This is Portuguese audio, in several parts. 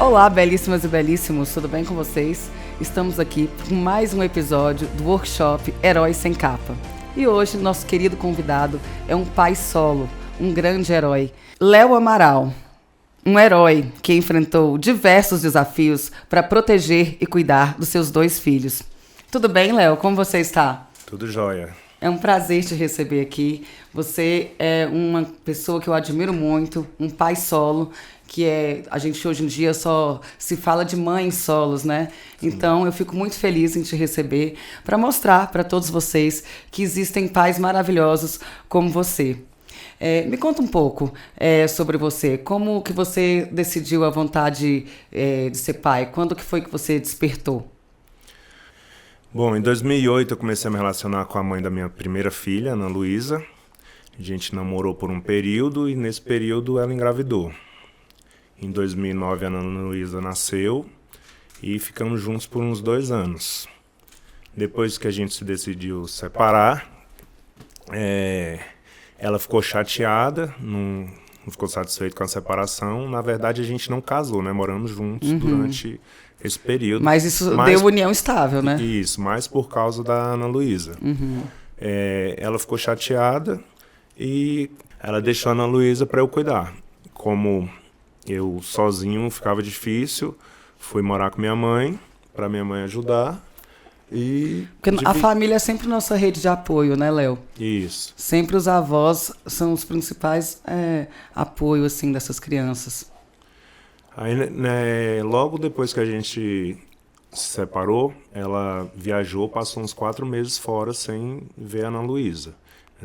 Olá, belíssimas e belíssimos, tudo bem com vocês? Estamos aqui com mais um episódio do workshop Heróis Sem Capa. E hoje, nosso querido convidado é um pai solo, um grande herói, Léo Amaral. Um herói que enfrentou diversos desafios para proteger e cuidar dos seus 2 filhos. Tudo bem, Léo? Como você está? Tudo jóia. É um prazer te receber aqui. Você é uma pessoa que eu admiro muito, um pai solo, a gente hoje em dia só se fala de mães solos, né? Então eu fico muito feliz em te receber para mostrar para todos vocês que existem pais maravilhosos como você. Me conta um pouco sobre você. Como que você decidiu a vontade de ser pai? Quando que foi que você despertou? Bom, em 2008 eu comecei a me relacionar com a mãe da minha primeira filha, Ana Luísa. A gente namorou por um período e nesse período ela engravidou. Em 2009 a Ana Luísa nasceu e ficamos juntos por uns 2 anos. Depois que a gente se decidiu separar, ela ficou chateada, não ficou satisfeita com a separação. Na verdade a gente não casou, né? Moramos juntos durante esse período. Mas isso deu união estável, né? Isso, mais por causa da Ana Luísa. Ela ficou chateada e ela deixou a Ana Luísa para eu cuidar. Como eu sozinho ficava difícil, fui morar com minha mãe, para minha mãe ajudar. Porque a família é sempre nossa rede de apoio, né, Léo? Isso. Sempre os avós são os principais apoio assim, dessas crianças. Aí, né, logo depois que a gente se separou, ela viajou, passou uns 4 meses fora sem ver a Ana Luísa.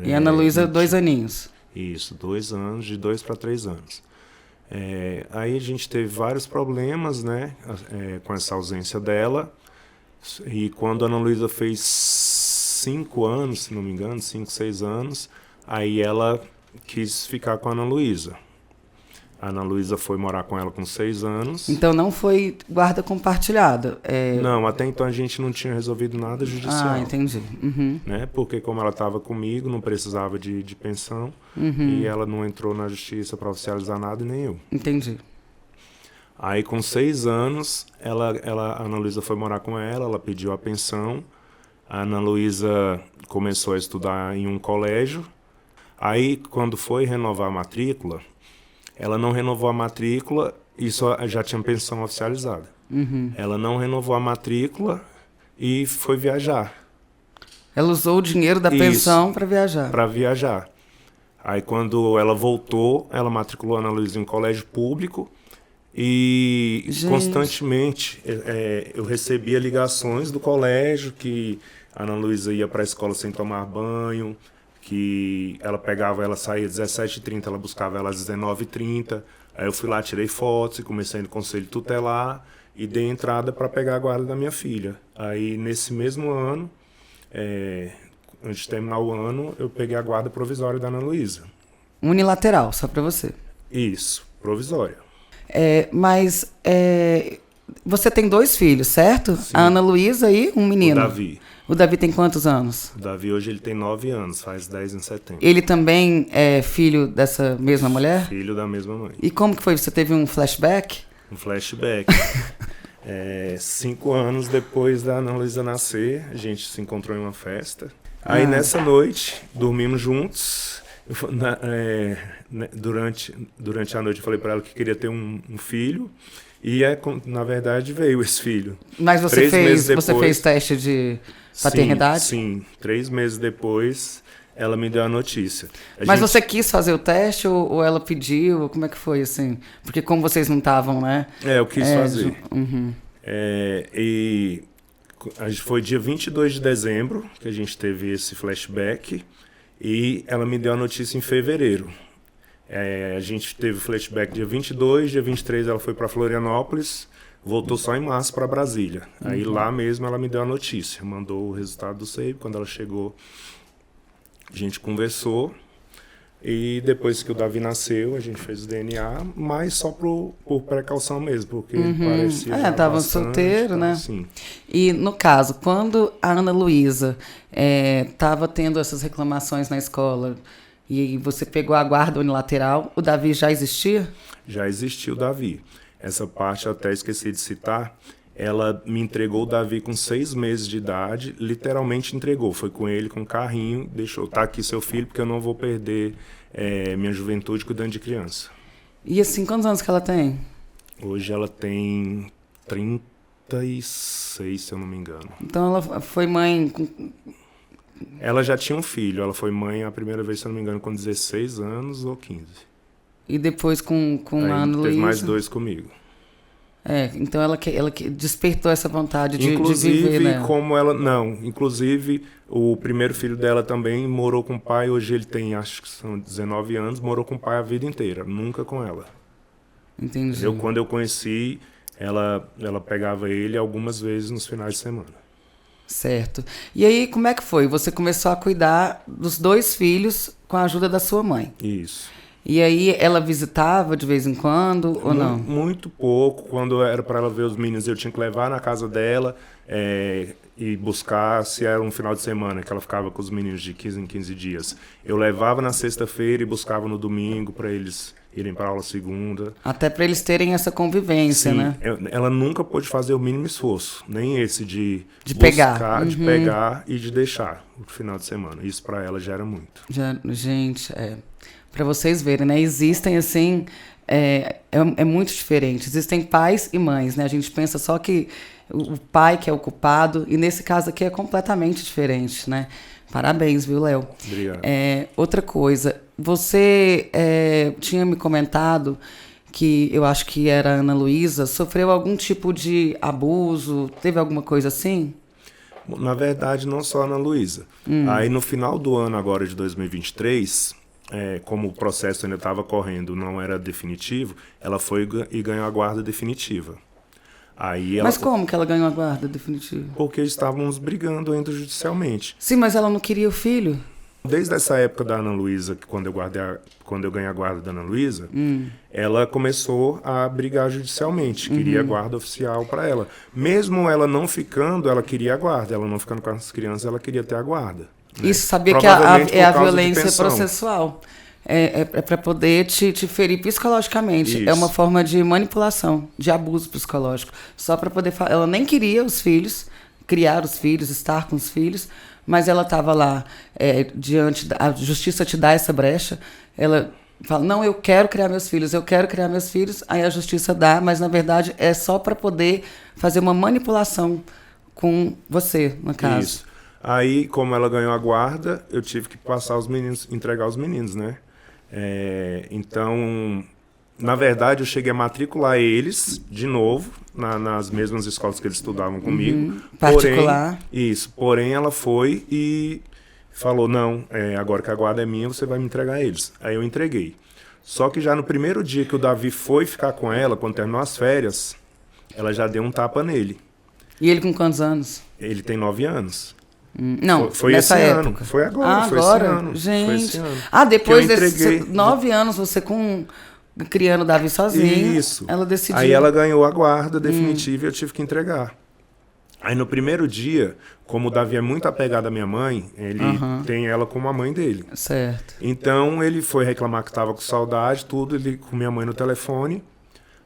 E a Ana Luísa, 2 aninhos. Isso, 2 anos, de 2 para 3 anos. Aí a gente teve vários problemas, né, com essa ausência dela. E quando a Ana Luísa fez 5 anos, se não me engano, 5, 6 anos, aí ela quis ficar com a Ana Luísa. A Ana Luísa foi morar com ela com 6 anos. Então não foi guarda compartilhada? Não, até então a gente não tinha resolvido nada judicial. Ah, entendi. Né? Porque como ela estava comigo, não precisava de pensão. E ela não entrou na justiça para oficializar nada, nem eu. Entendi. Aí com 6 anos, a Ana Luísa foi morar com ela pediu a pensão. A Ana Luísa começou a estudar em um colégio. Aí quando foi renovar a matrícula, ela não renovou a matrícula e já tinha pensão oficializada. Ela não renovou a matrícula e foi viajar. Ela usou o dinheiro da pensão para viajar. Para viajar. Aí quando ela voltou, ela matriculou a Ana Luísa em um colégio público e constantemente eu recebia ligações do colégio que a Ana Luísa ia para a escola sem tomar banho, que ela saía às 17h30, ela buscava ela às 19h30. Aí eu fui lá, tirei fotos e comecei no conselho tutelar e dei entrada para pegar a guarda da minha filha. Aí nesse mesmo ano, antes de terminar o ano, eu peguei a guarda provisória da Ana Luísa. Unilateral, só para você. Isso, provisória. Mas você tem 2 filhos, certo? Sim. A Ana Luísa e um menino. O Davi. O Davi tem quantos anos? O Davi hoje ele tem 9 anos, faz 10 em setembro. Ele também é filho dessa mesma mulher? Filho da mesma mãe. E como que foi? Você teve um flashback? Um flashback. 5 anos depois da Ana Luísa nascer, a gente se encontrou em uma festa. Aí nessa noite, dormimos juntos. Durante a noite eu falei para ela que queria ter um filho. E na verdade veio esse filho. Mas você fez teste de paternidade? Sim, 3 meses depois ela me deu a notícia. Mas você quis fazer o teste ou ela pediu? Como é que foi assim? Porque como vocês não estavam, né? Eu quis fazer. E foi dia 22 de dezembro que a gente teve esse flashback e ela me deu a notícia em fevereiro. A gente teve o flashback dia 22, dia 23 ela foi para Florianópolis, voltou só em março para Brasília. Aí lá mesmo ela me deu a notícia, mandou o resultado do SEIB. Quando ela chegou, a gente conversou e depois que o Davi nasceu, a gente fez o DNA, mas só por precaução mesmo, porque parecia já tava bastante, solteiro, né? Assim. E no caso, quando a Ana Luísa estava tendo essas reclamações na escola, e você pegou a guarda unilateral, o Davi já existia? Já existia o Davi. essa parte eu até esqueci de citar. Ela me entregou o Davi com 6 meses de idade, literalmente entregou. Foi com ele, com o carrinho, deixou, tá aqui seu filho, porque eu não vou perder minha juventude cuidando de criança. E assim, quantos anos que ela tem? Hoje ela tem 36, se eu não me engano. Então ela foi mãe Ela já tinha um filho, ela foi mãe a primeira vez, se eu não me engano, com 16 anos ou 15. e depois com Aí a Ana teve Luísa. mais 2 comigo. Então ela que despertou essa vontade de Inclusive, viver, né? como ela... Não, inclusive, o primeiro filho dela também morou com o pai, hoje ele tem, acho que são 19 anos, morou com o pai a vida inteira, nunca com ela. Entendi. Quando eu conheci, ela pegava ele algumas vezes nos finais de semana. Certo. E aí, como é que foi? Você começou a cuidar dos 2 filhos com a ajuda da sua mãe. Isso. E aí, ela visitava de vez em quando ou não? Muito pouco. Quando era para ela ver os meninos, eu tinha que levar na casa dela e buscar, se era um final de semana, que ela ficava com os meninos de 15 em 15 dias. Eu levava na sexta-feira e buscava no domingo para eles irem para aula segunda. Até para eles terem essa convivência, Sim, né? ela nunca pôde fazer o mínimo esforço, nem esse de pegar. buscar, de pegar e de deixar o final de semana. Isso para ela já era muito. Gente, para vocês verem, né? Existem, assim, é muito diferente. Existem pais e mães, né? A gente pensa só que o pai que é o culpado, e nesse caso aqui é completamente diferente, né? Parabéns, viu, Léo? Obrigado. Outra coisa, você tinha me comentado que eu acho que era a Ana Luísa, sofreu algum tipo de abuso, teve alguma coisa assim? Na verdade, não só a Ana Luísa. Aí no final do ano agora de 2023, como o processo ainda estava correndo, não era definitivo, ela foi e ganhou a guarda definitiva. Aí Mas como que ela ganhou a guarda definitiva? Porque estávamos brigando ainda judicialmente. Sim, mas ela não queria o filho? Desde essa época da Ana Luísa, quando eu ganhei a guarda da Ana Luísa, ela começou a brigar judicialmente, queria a guarda oficial para ela. Mesmo ela não ficando, ela queria a guarda. Ela não ficando com as crianças, ela queria ter a guarda. Né? Isso, sabia que é a violência processual. É para poder te ferir psicologicamente. Isso. É uma forma de manipulação, de abuso psicológico. Só para poder... Ela nem queria os filhos, criar os filhos, estar com os filhos, mas ela estava lá diante a justiça te dá essa brecha. Ela fala, não, eu quero criar meus filhos. Aí a justiça dá, mas na verdade é só para poder fazer uma manipulação com você, no caso. Isso. Aí, como ela ganhou a guarda, eu tive que passar os meninos, entregar os meninos, né? Então, na verdade, eu cheguei a matricular eles de novo nas mesmas escolas que eles estudavam comigo. Particular. Porém, ela foi e falou, não, agora que a guarda é minha, você vai me entregar eles. Aí eu entreguei. Só que já no primeiro dia que o Davi foi ficar com ela, quando terminou as férias, ela já deu um tapa nele. E ele com quantos anos? Ele tem 9 anos. Não, foi nessa esse época. Ano. Foi agora, foi agora? esse ano. Gente. Foi esse ano. Depois que eu desses entreguei... 9 anos, você criando o Davi sozinho. Isso. Ela decidiu. Aí ela ganhou a guarda definitiva e eu tive que entregar. Aí no primeiro dia, como o Davi é muito apegado à minha mãe, ele tem ela como a mãe dele. Certo. Então ele foi reclamar que estava com saudade, tudo, ele com minha mãe no telefone.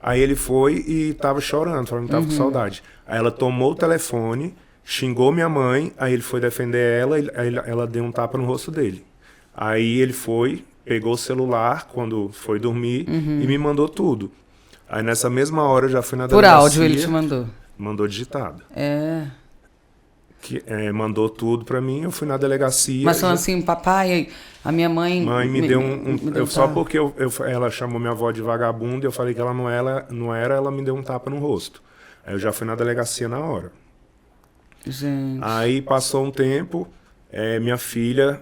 Aí ele foi e estava chorando, falando que estava com saudade. Aí ela tomou o telefone, xingou minha mãe, aí ele foi defender ela, aí ela deu um tapa no rosto dele. Aí ele foi, pegou o celular quando foi dormir e me mandou tudo. Aí nessa mesma hora eu já fui na delegacia. Por áudio ele te mandou? Mandou digitado. Mandou tudo pra mim, eu fui na delegacia. Mas falando assim, papai, a minha mãe... Mãe me deu só porque ela chamou minha avó de vagabunda, eu falei que ela não era, ela me deu um tapa no rosto. Aí eu já fui na delegacia na hora. Gente. Aí passou um tempo, minha filha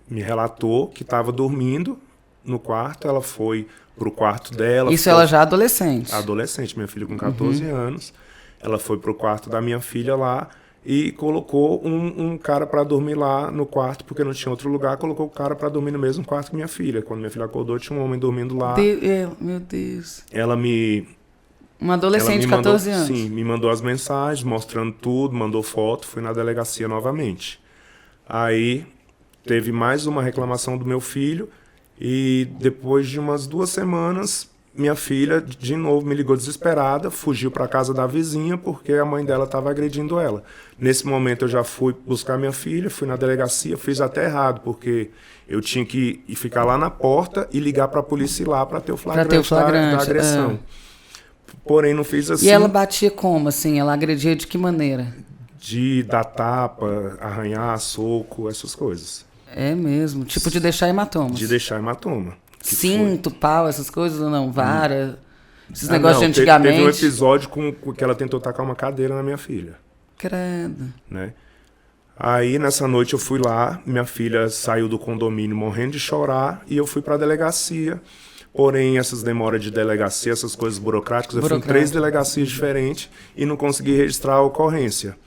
me relatou que estava dormindo no quarto, ela foi pro quarto dela. Isso ela já adolescente? Adolescente, minha filha com 14 anos. Ela foi pro quarto da minha filha lá e colocou um cara para dormir lá no quarto, porque não tinha outro lugar, colocou o cara para dormir no mesmo quarto que minha filha. Quando minha filha acordou, tinha um homem dormindo lá. Meu Deus. Uma adolescente de 14 anos. Sim, me mandou as mensagens, mostrando tudo, mandou foto, fui na delegacia novamente. Aí teve mais uma reclamação do meu filho e depois de umas 2 semanas, minha filha, de novo, me ligou desesperada, fugiu para casa da vizinha porque a mãe dela estava agredindo ela. Nesse momento eu já fui buscar minha filha, fui na delegacia, fiz até errado, porque eu tinha que ficar lá na porta e ligar para a polícia ir lá para ter o flagrante, da agressão. Porém, não fiz assim. E ela batia como, assim? Ela agredia de que maneira? De dar tapa, arranhar, soco, essas coisas. É mesmo? Tipo de deixar hematomas? De deixar hematoma. Cinto, pau, essas coisas ou não? Vara? Esses negócios de antigamente? Teve um episódio com que ela tentou tacar uma cadeira na minha filha. Credo. Né? Aí, nessa noite, eu fui lá, minha filha saiu do condomínio morrendo de chorar e eu fui para a delegacia. Porém, essas demoras de delegacia, essas coisas burocráticas, eu fui em 3 delegacias diferentes e não consegui registrar a ocorrência.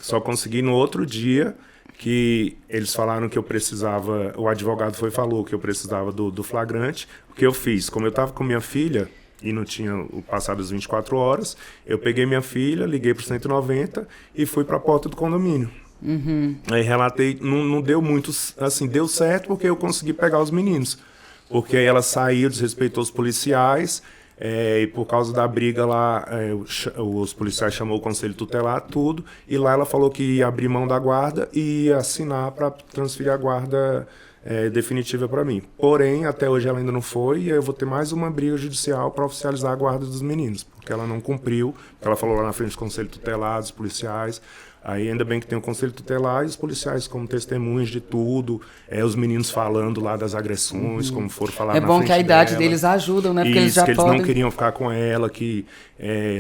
Só consegui no outro dia, que eles falaram que eu precisava, o advogado falou que eu precisava do flagrante. O que eu fiz? Como eu estava com minha filha e não tinha passado as 24 horas, eu peguei minha filha, liguei para o 190 e fui para a porta do condomínio. Aí relatei, não deu muito, assim, deu certo porque eu consegui pegar os meninos. Porque aí ela saiu, desrespeitou os policiais, e por causa da briga lá, os policiais chamou o conselho tutelar, tudo, e lá ela falou que ia abrir mão da guarda e ia assinar para transferir a guarda definitiva para mim. Porém, até hoje ela ainda não foi, e eu vou ter mais uma briga judicial para oficializar a guarda dos meninos, porque ela não cumpriu, ela falou lá na frente do conselho tutelar, dos policiais. Aí ainda bem que tem o conselho tutelar e os policiais como testemunhas de tudo, os meninos falando lá das agressões, como foram falar na frente dela. É bom que a idade deles ajudam, né? Porque eles já eles não queriam ficar com ela, que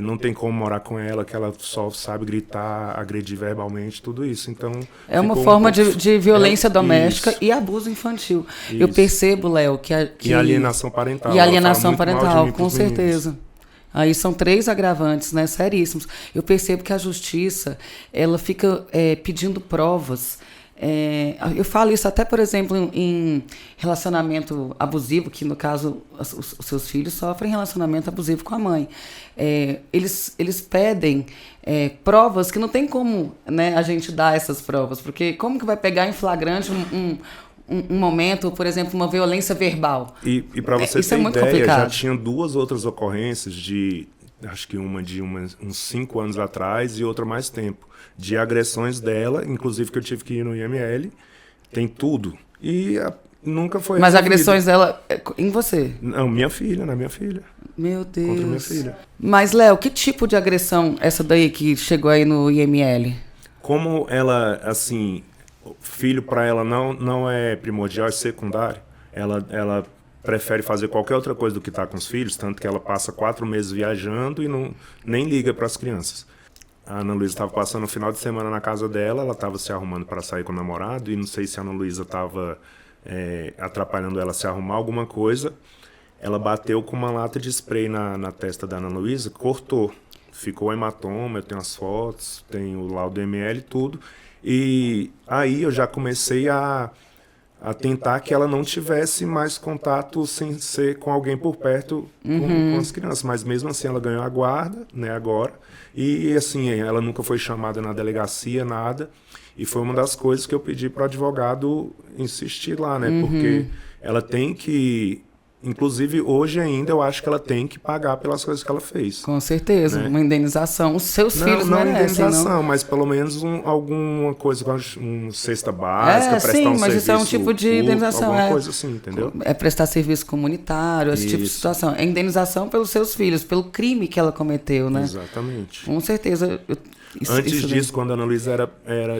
não tem como morar com ela, que ela só sabe gritar, agredir verbalmente, tudo isso. Então é uma forma de violência doméstica e abuso infantil. Isso. Eu percebo, Léo, que e alienação parental. E alienação parental, com certeza. Aí são 3 agravantes, né, seríssimos. Eu percebo que a justiça, ela fica pedindo provas. Eu falo isso até, por exemplo, em relacionamento abusivo, que no caso os seus filhos sofrem relacionamento abusivo com a mãe. Eles pedem provas que não tem como, né, a gente dar essas provas, porque como que vai pegar em flagrante um momento, por exemplo, uma violência verbal. E para você ter muito ideia, complicado. Já tinha 2 outras ocorrências acho que uma de uns 5 anos atrás e outra mais tempo, de agressões dela, inclusive que eu tive que ir no IML, tem tudo. E nunca foi Mas agressões dela em você? Não, na minha filha. Meu Deus. Contra minha filha. Mas, Léo, que tipo de agressão essa daí que chegou aí no IML? Como ela, assim... filho para ela não é primordial, é secundário. Ela prefere fazer qualquer outra coisa do que estar com os filhos, tanto que ela passa 4 meses viajando e nem liga para as crianças. A Ana Luísa estava passando o final de semana na casa dela, ela estava se arrumando para sair com o namorado, e não sei se a Ana Luísa estava atrapalhando ela a se arrumar alguma coisa. Ela bateu com uma lata de spray na testa da Ana Luísa, cortou. Ficou hematoma, eu tenho as fotos, tenho o laudo ML e tudo. E aí eu já comecei a tentar que ela não tivesse mais contato sem ser com alguém por perto com as crianças. Mas mesmo assim ela ganhou a guarda, né, agora. E assim, ela nunca foi chamada na delegacia, nada. E foi uma das coisas que eu pedi para o advogado insistir lá, né? Porque ela tem que... Inclusive, hoje ainda, eu acho que ela tem que pagar pelas coisas que ela fez. Com certeza, né? Uma indenização. Os seus filhos não merecem, indenização, mas pelo menos alguma coisa, uma cesta básica, prestar sim, um mas serviço isso é um tipo de indenização. Alguma coisa assim, entendeu? É prestar serviço comunitário, esse tipo de situação. É indenização pelos seus filhos, pelo crime que ela cometeu, né? Exatamente. Com certeza. Antes disso, quando a Ana Luísa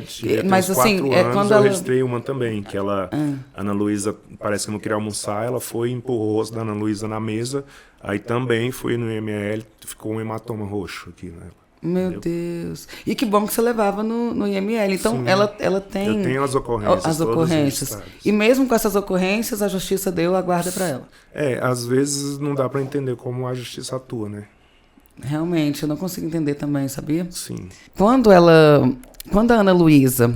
tinha mas, uns 4 anos, eu registrei uma também, que ela, a Ana Luísa parece que não queria almoçar, ela foi e empurrou o rosto da Ana Luísa na mesa, aí também fui no IML, ficou um hematoma roxo aqui nela. Meu Deus. E que bom que você levava no IML. Então, ela tem... Eu tenho as ocorrências. As ocorrências. E mesmo com essas ocorrências, a justiça deu a guarda para ela. Às vezes não dá para entender como a justiça atua, né? Realmente, eu não consigo entender também, sabia? Sim. Quando a Ana Luísa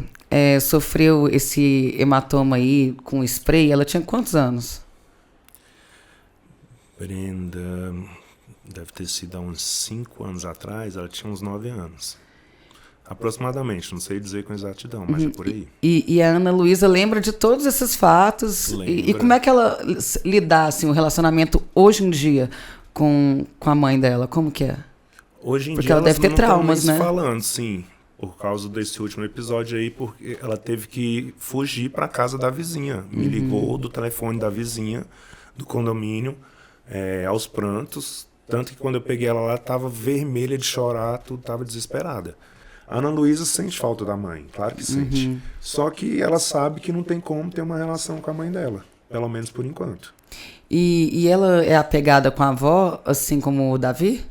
sofreu esse hematoma aí com spray, ela tinha quantos anos? Brenda, deve ter sido há uns 5 anos atrás, ela tinha uns 9 anos. Aproximadamente, não sei dizer com exatidão, mas é por aí. E a Ana Luísa lembra de todos esses fatos? E como é que ela lidar assim, o relacionamento hoje em dia com a mãe dela? Como que é? Hoje em Porque dia ela deve ter não tão traumas, mais né? falando, sim, por causa desse último episódio aí, porque ela teve que fugir para casa da vizinha. Me ligou do telefone da vizinha, do condomínio, aos prantos. Tanto que quando eu peguei ela lá, estava vermelha de chorar, tudo estava desesperada. A Ana Luísa sente falta da mãe, claro que sente. Só que ela sabe que não tem como ter uma relação com a mãe dela, pelo menos por enquanto. E ela é apegada com a avó, assim como o Davi?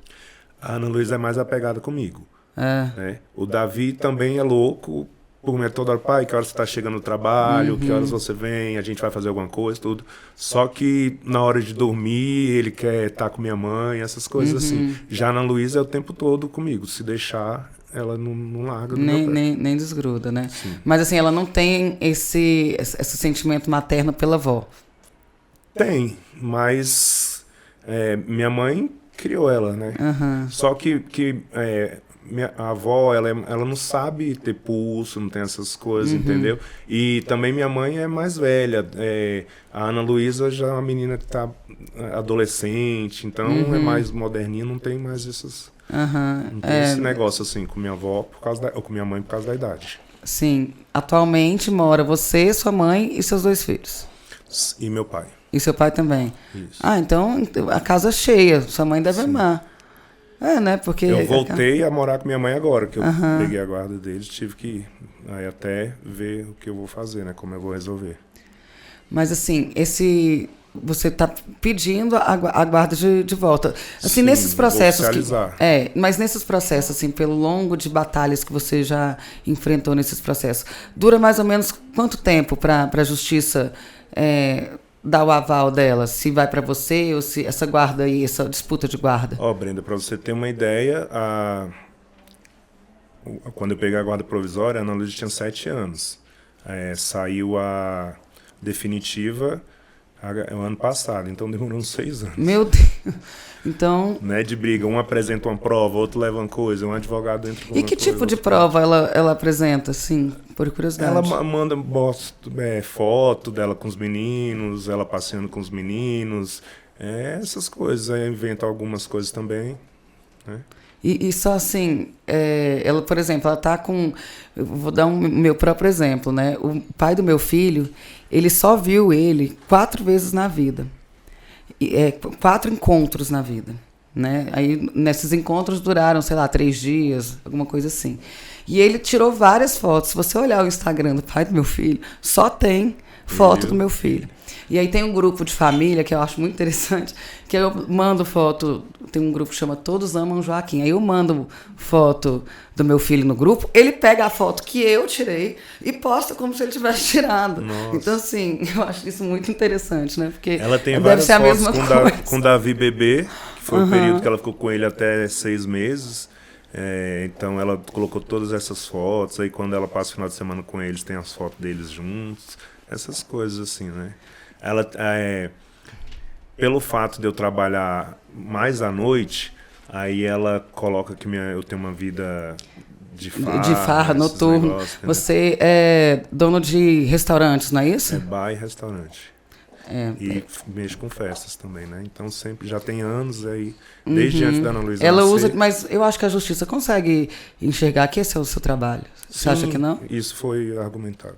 A Ana Luísa é mais apegada comigo. É. Né? O Davi também é louco, por mim toda hora, pai, que horas você está chegando no trabalho, que horas você vem, a gente vai fazer alguma coisa, tudo. Só que na hora de dormir, ele quer estar com minha mãe, essas coisas assim. Já a Ana Luísa é o tempo todo comigo, se deixar, ela não larga do meu pé. Nem desgruda, né? Sim. Mas assim, ela não tem esse sentimento materno pela avó. Tem, mas minha mãe criou ela, né? Só que a avó, ela não sabe ter pulso, não tem essas coisas, entendeu? E também minha mãe é mais velha. A Ana Luísa já é uma menina que tá adolescente, então é mais moderninha, não tem mais esses... Não tem esse negócio assim com minha avó ou com minha mãe por causa da idade. Sim. Atualmente mora você, sua mãe e seus 2 filhos. E meu pai. E seu pai também. Isso. Ah, então a casa é cheia. Sua mãe deve amar. Né? Porque... Eu voltei a morar com minha mãe agora, que eu peguei a guarda deles, tive que ir. Aí até ver o que eu vou fazer, né? Como eu vou resolver. Mas assim, você está pedindo a guarda de volta. Assim, Sim, nesses processos vou oficializar. mas nesses processos, assim, pelo longo de batalhas que você já enfrentou nesses processos, dura mais ou menos quanto tempo para a justiça dar o aval dela? Se vai para você ou se essa guarda aí, essa disputa de guarda? Brenda, para você ter uma ideia, quando eu peguei a guarda provisória, a Ana Luísa tinha 7 anos. Saiu a definitiva o ano passado, então demorou uns 6 anos. Meu Deus! Então... Né, de briga, um apresenta uma prova, outro leva uma coisa, um advogado entra com E que tipo de prova ela apresenta, assim, por curiosidade? Ela manda foto dela com os meninos, ela passeando com os meninos, essas coisas, aí inventa algumas coisas também, né? E só assim, ela, por exemplo, ela tá com... Eu vou dar meu próprio exemplo, né? O pai do meu filho, ele só viu ele 4 vezes na vida. 4 encontros na vida, né? Aí, nesses encontros duraram, sei lá, 3 dias, alguma coisa assim. E ele tirou várias fotos. Se você olhar o Instagram do pai do meu filho, só tem foto do meu filho. E aí tem um grupo de família que eu acho muito interessante, que eu mando foto, tem um grupo que chama Todos Amam Joaquim. Aí eu mando foto do meu filho no grupo, ele pega a foto que eu tirei e posta como se ele tivesse tirado. Nossa. Então, assim, eu acho isso muito interessante, né? Porque ela tem deve várias ser a fotos mesma coisa. com Davi bebê, que foi o período que ela ficou com ele até 6 meses. Então ela colocou todas essas fotos, aí quando ela passa o final de semana com eles, tem as fotos deles juntos, essas coisas assim, né? Ela, pelo fato de eu trabalhar mais à noite, aí ela coloca que eu tenho uma vida de farra noturno. Negócios, você é dono de restaurantes, não é isso? Bar e restaurante. E mexo com festas também, né? Então sempre, já tem anos aí, desde antes da Ana Luísa Ela nascer. usa, mas eu acho que a justiça consegue enxergar que esse é o seu trabalho. Você acha que não? Isso foi argumentado.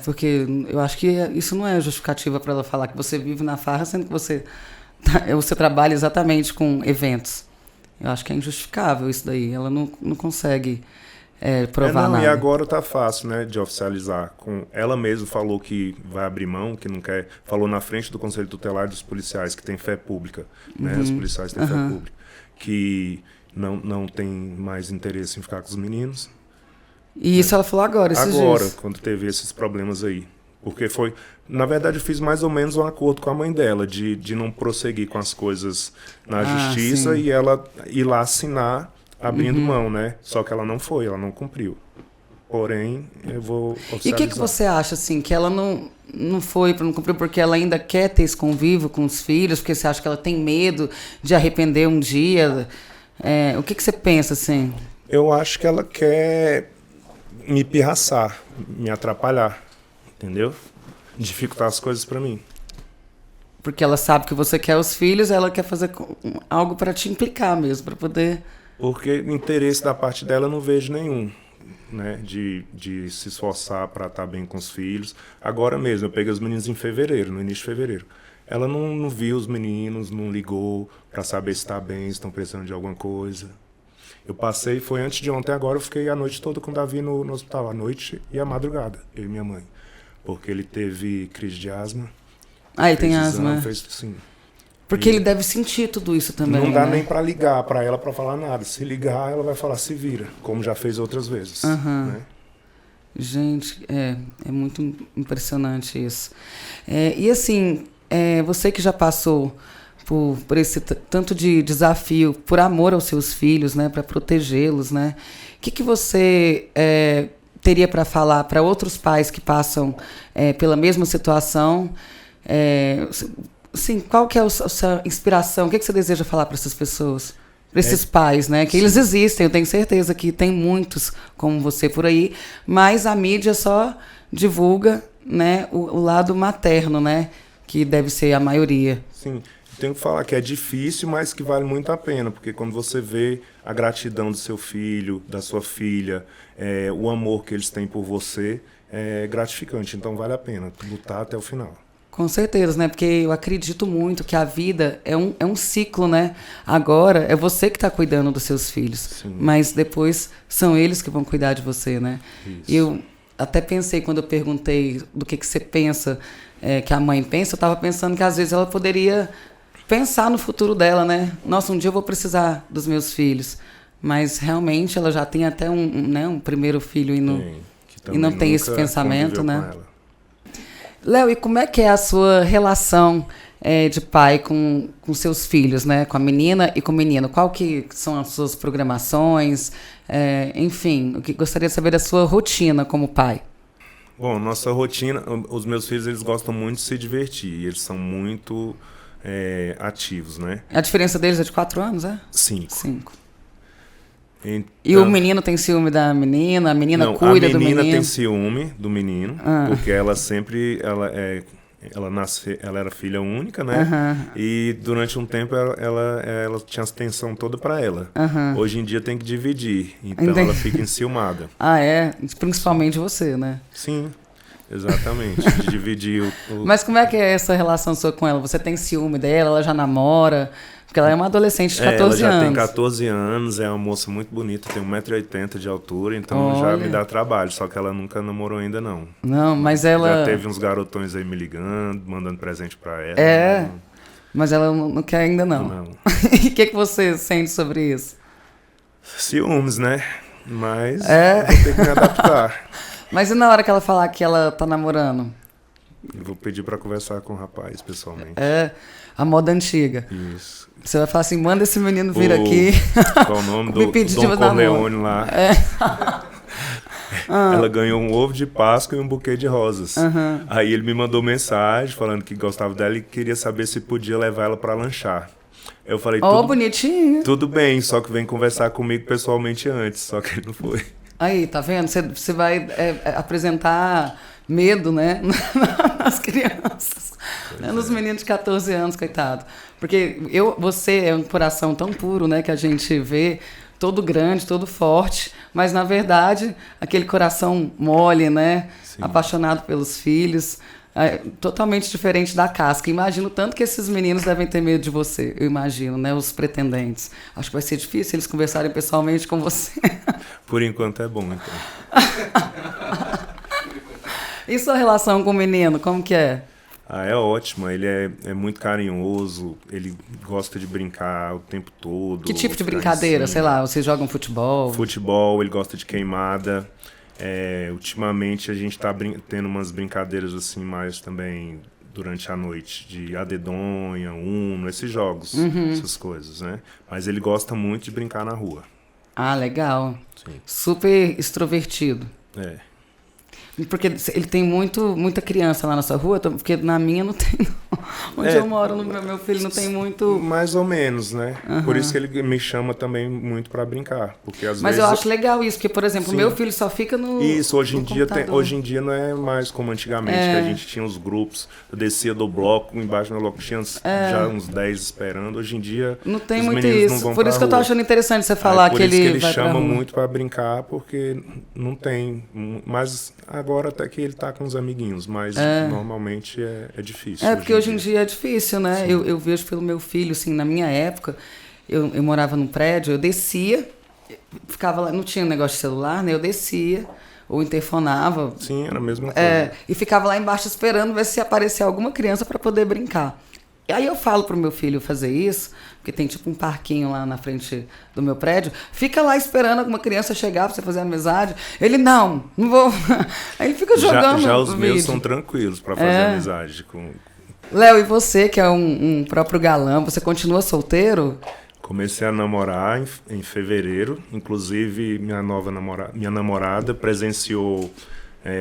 Porque eu acho que isso não é justificativa para ela falar que você vive na farra, sendo que você trabalha exatamente com eventos. Eu acho que é injustificável isso daí. Ela não consegue provar nada. E agora tá fácil, né, de oficializar. Ela mesma falou que vai abrir mão, que não quer. Falou na frente do Conselho Tutelar dos policiais, que tem fé pública, né? Os policiais têm fé pública, que não tem mais interesse em ficar com os meninos. E isso ela falou agora, esses dias. Agora, quando teve esses problemas aí. Porque foi... Na verdade, eu fiz mais ou menos um acordo com a mãe dela, de não prosseguir com as coisas na justiça, sim. e ela ir lá assinar, abrindo mão, né? Só que ela não foi, ela não cumpriu. Porém, eu vou oficializar. E o que você acha, assim, que ela não foi, não cumpriu porque ela ainda quer ter esse convívio com os filhos, porque você acha que ela tem medo de arrepender um dia? O que você pensa, assim? Eu acho que ela quer me pirraçar, me atrapalhar, entendeu? Dificultar as coisas pra mim. porque ela sabe que você quer os filhos, ela quer fazer algo para te implicar mesmo, para poder... Porque interesse da parte dela eu não vejo nenhum, né? De se esforçar para estar bem com os filhos. Agora mesmo, eu peguei os meninos em fevereiro, no início de fevereiro. Ela não viu os meninos, não ligou para saber se está bem, se estão precisando de alguma coisa. Eu passei, foi antes de ontem, agora eu fiquei a noite toda com o Davi no hospital, a noite e a madrugada, eu e minha mãe. Porque ele teve crise de asma. Ah, ele tem asma. Fez, sim. Porque ele deve sentir tudo isso também, não dá né? nem para ligar para ela para falar nada. Se ligar, ela vai falar se vira, como já fez outras vezes. Né? Gente, é muito impressionante isso. E assim, você que já passou por esse tanto de desafio, por amor aos seus filhos, né, para protegê-los, né? O que você teria para falar para outros pais que passam pela mesma situação? Sim, qual que é a sua inspiração? O que você deseja falar para essas pessoas? Para esses pais, né? Que sim, eles existem, eu tenho certeza que tem muitos como você por aí, mas a mídia só divulga, né, o lado materno, né? Que deve ser a maioria. Sim, tenho que falar que é difícil, mas que vale muito a pena, porque quando você vê a gratidão do seu filho, da sua filha, o amor que eles têm por você, é gratificante, então vale a pena lutar até o final. Com certeza, né? Porque eu acredito muito que a vida é um ciclo, né? Agora é você que está cuidando dos seus filhos, sim, mas depois são eles que vão cuidar de você, né? Isso. E eu até pensei, quando eu perguntei do que você pensa, que a mãe pensa, eu estava pensando que às vezes ela poderia pensar no futuro dela, né? Nossa, um dia eu vou precisar dos meus filhos. Mas realmente ela já tem até um primeiro filho e não tem esse pensamento, né? Léo, e como é que é a sua relação de pai com seus filhos, né? Com a menina e com o menino? Qual que são as suas programações? Enfim, o que gostaria de saber da sua rotina como pai. Bom, nossa rotina, os meus filhos, eles gostam muito de se divertir. Eles são muito ativos, né? A diferença deles é de 4 anos, é? 5. Então, e o menino tem ciúme da menina? A menina cuida do menino? A menina tem ciúme do menino, porque ela sempre... Ela era filha única, né? E durante um tempo ela tinha a atenção toda para ela. Hoje em dia tem que dividir, então ela fica enciumada. Ah, é? Principalmente você, né? Sim, exatamente. De dividir o... Mas como é que é essa relação sua com ela? Você tem ciúme dela? Ela já namora? Porque ela é uma adolescente de 14 anos. Ela já tem 14 anos, é uma moça muito bonita, tem 1,80 m de altura, então já me dá trabalho, só que ela nunca namorou ainda, não. Não, mas ela... Já teve uns garotões aí me ligando, mandando presente pra ela. Mas ela não quer ainda, não. Não. E o que você sente sobre isso? Ciúmes, né? Mas vou ter que me adaptar. Mas e na hora que ela falar que ela tá namorando? Eu vou pedir pra conversar com o rapaz, pessoalmente. A moda antiga. Isso. Você vai falar assim, manda esse menino vir aqui. Qual o nome do Dom Corleone lá? Ela ganhou um ovo de Páscoa e um buquê de rosas. Aí ele me mandou mensagem falando que gostava dela e queria saber se podia levar ela para lanchar. Eu falei, bonitinho. Tudo bem, só que vem conversar comigo pessoalmente antes, só que ele não foi. Aí, tá vendo? Você vai apresentar medo, né? Nas crianças. Nos meninos de 14 anos, coitado. Porque você é um coração tão puro, né? Que a gente vê todo grande, todo forte. Mas, na verdade, aquele coração mole, né? Sim. Apaixonado pelos filhos. Totalmente diferente da casca. Imagino tanto que esses meninos devem ter medo de você. Eu imagino, né? Os pretendentes. Acho que vai ser difícil eles conversarem pessoalmente com você. Por enquanto é bom, então. E sua relação com o menino, como que é? É ótima, ele é muito carinhoso, ele gosta de brincar o tempo todo. Que tipo de brincadeira? Sei lá, vocês jogam futebol? Futebol, ele gosta de queimada. Ultimamente a gente está tendo umas brincadeiras assim mais também durante a noite, de adedonha, uno, esses jogos, essas coisas, né? Mas ele gosta muito de brincar na rua. Ah, legal. Sim. Super extrovertido. Porque ele tem muita criança lá na sua rua, porque na minha não tem. Onde eu moro, no meu filho não tem muito. Mais ou menos, né? Por isso que ele me chama também muito para brincar. Porque às Mas vezes eu acho legal isso, porque, por exemplo, o meu filho só fica no. Isso, hoje em computador. dia não é mais como antigamente, que a gente tinha os grupos. Eu descia do bloco, embaixo do bloco tinha já uns 10 esperando. Hoje em dia. Não tem os muito meninos não isso. vão Por pra isso que eu tô rua. achando interessante você falar Por que isso que ele vai pra chama rua. muito para brincar, porque não tem. Mas agora até que ele tá com os amiguinhos, mas normalmente é difícil. Porque hoje em dia é difícil, né? Eu vejo pelo meu filho, assim, na minha época, eu morava num prédio, eu descia, ficava lá, não tinha negócio de celular, né? Eu descia, ou interfonava. Sim, era a mesma coisa. E ficava lá embaixo esperando ver se aparecia alguma criança para poder brincar. E aí eu falo pro meu filho fazer isso, porque tem tipo um parquinho lá na frente do meu prédio. Fica lá esperando alguma criança chegar pra você fazer amizade. Ele, não vou. Aí ele fica jogando Já os meus vídeo. são tranquilos para fazer amizade com... Léo, e você, que é um próprio galã, você continua solteiro? Comecei a namorar em fevereiro. Inclusive, minha namorada presenciou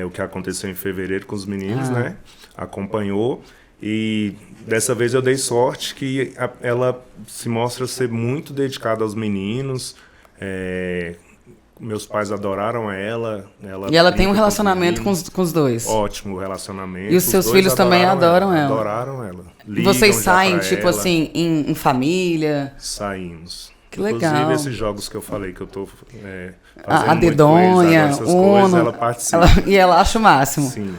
o que aconteceu em fevereiro com os meninos, né? Acompanhou. E dessa vez eu dei sorte que ela se mostra ser muito dedicada aos meninos. Meus pais adoraram ela. E ela tem um relacionamento com os dois? Ótimo relacionamento. E os seus filhos também adoram ela? Adoraram ela. E vocês saem, tipo assim, em família? Saímos. Que legal. Inclusive, esses jogos que eu falei que eu tô fazendo A muito dedonha, com eles, agora essas coisas, ela participa. E ela acha o máximo. Sim.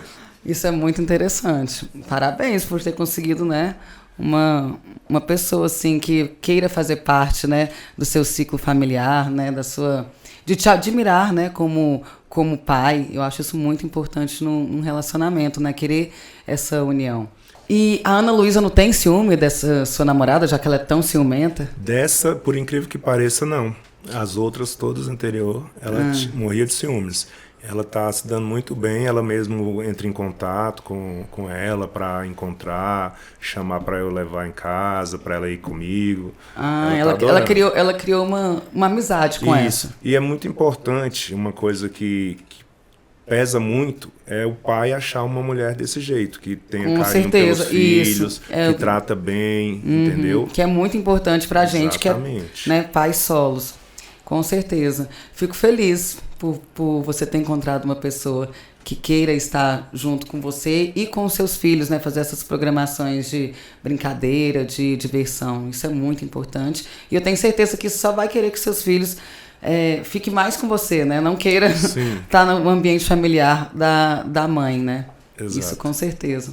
Isso é muito interessante. Parabéns por ter conseguido, né, uma pessoa assim que queira fazer parte, né, do seu ciclo familiar, né, de te admirar, né, como pai. Eu acho isso muito importante num relacionamento, né, querer essa união. E a Ana Luísa não tem ciúme dessa sua namorada, já que ela é tão ciumenta? Dessa, por incrível que pareça, não. As outras todas anterior, ela morria de ciúmes. Ela está se dando muito bem, ela mesmo entra em contato com ela para encontrar, chamar para eu levar em casa, para ela ir comigo. Ela criou uma amizade com essa. E é muito importante, uma coisa que pesa muito, é o pai achar uma mulher desse jeito, que tenha carinho pelos filhos, que trata bem, entendeu? Que é muito importante pra gente, Exatamente. Que é, né, pais solos. Com certeza. Fico feliz por você ter encontrado uma pessoa que queira estar junto com você e com os seus filhos, né? Fazer essas programações de brincadeira, de diversão. Isso é muito importante. E eu tenho certeza que isso só vai querer que seus filhos fiquem mais com você, né? Não queira estar no ambiente familiar da mãe, né? Exato. Isso com certeza.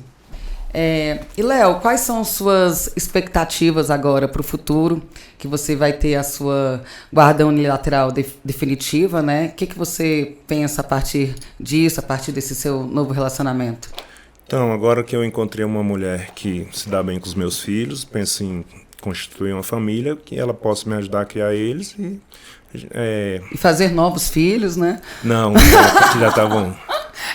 E, Léo, quais são suas expectativas agora para o futuro? Que você vai ter a sua guarda unilateral definitiva, né? O que você pensa a partir disso, a partir desse seu novo relacionamento? Então, agora que eu encontrei uma mulher que se dá bem com os meus filhos, penso em constituir uma família, que ela possa me ajudar a criar eles e fazer novos filhos, né? Não, já tá bom.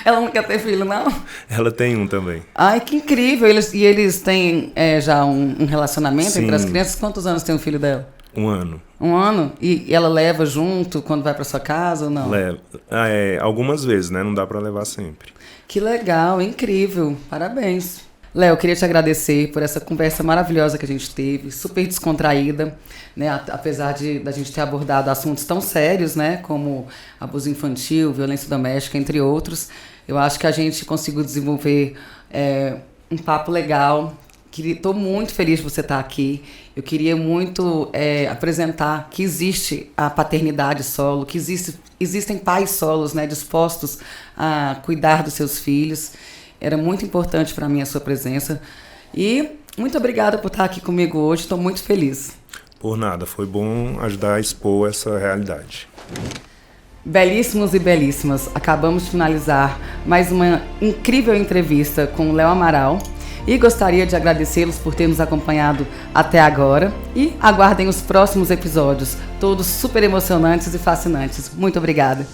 Ela não quer ter filho, não? Ela tem um também. Ai, que incrível. Eles têm já um relacionamento entre as crianças. Quantos anos tem o filho dela? 1 ano. 1 ano? E ela leva junto quando vai para sua casa ou não? Leva. Algumas vezes, né? Não dá para levar sempre. Que legal, incrível. Parabéns. Léo, eu queria te agradecer por essa conversa maravilhosa que a gente teve, super descontraída, né? Apesar da gente ter abordado assuntos tão sérios, né? Como abuso infantil, violência doméstica, entre outros. Eu acho que a gente conseguiu desenvolver um papo legal. Estou muito feliz de você estar aqui. Eu queria muito apresentar que existe a paternidade solo, que existem pais solos, né? Dispostos a cuidar dos seus filhos. Era muito importante para mim a sua presença. E muito obrigada por estar aqui comigo hoje. Estou muito feliz. Por nada. Foi bom ajudar a expor essa realidade. Belíssimos e belíssimas. Acabamos de finalizar mais uma incrível entrevista com o Léo Amaral. E gostaria de agradecê-los por ter nos acompanhado até agora. E aguardem os próximos episódios, todos super emocionantes e fascinantes. Muito obrigada.